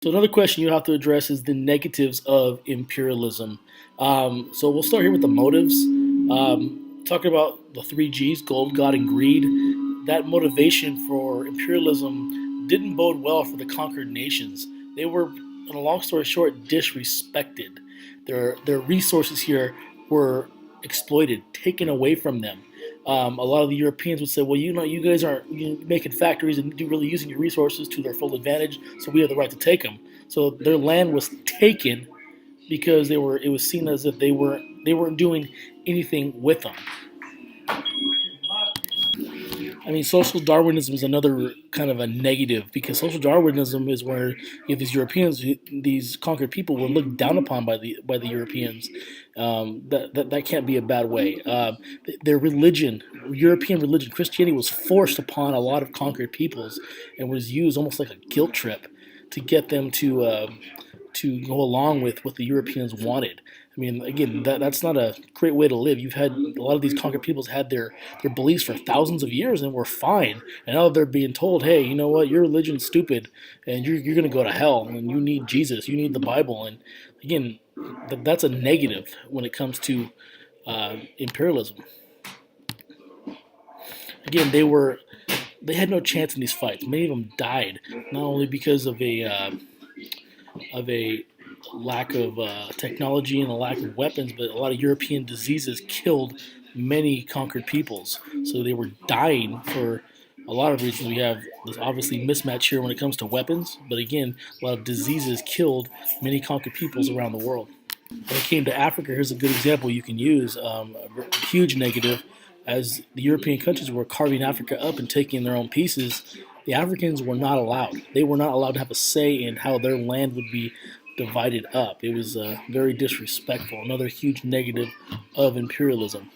So another question you have to address is the negatives of imperialism. So we'll start here with the motives. Talking about the three G's: gold, God, and greed. That motivation for imperialism didn't bode well for the conquered nations. They were, in a long story short, disrespected. Their resources here were exploited, taken away from them. A lot of the Europeans would say, "Well, you guys aren't making factories and really using your resources to their full advantage, so we have the right to take them." So their land was taken because they were. It was seen as if they weren't doing anything with them. I mean, social Darwinism is another kind of a negative because social Darwinism is where you have these Europeans, these conquered people, were looked down upon by the Europeans. That can't be a bad way. Their religion, European religion, Christianity, was forced upon a lot of conquered peoples and was used almost like a guilt trip to get them to go along with what the Europeans wanted. I mean, again, that's not a great way to live. You've had a lot of these conquered peoples had their beliefs for thousands of years and were fine, and now they're being told, hey, you know what, your religion's stupid, and you're going to go to hell, and you need Jesus, you need the Bible, and again, that's a negative when it comes to imperialism. Again, they had no chance in these fights. Many of them died not only because of a lack of technology and a lack of weapons, but a lot of European diseases killed many conquered peoples. So they were dying for a lot of reasons. We have this obviously mismatch here when it comes to weapons, but again, a lot of diseases killed many conquered peoples around the world. When it came to Africa, here's a good example you can use. A huge negative, as the European countries were carving Africa up and taking their own pieces, the Africans were not allowed. They were not allowed to have a say in how their land would be divided up. It was very disrespectful. Another huge negative of imperialism.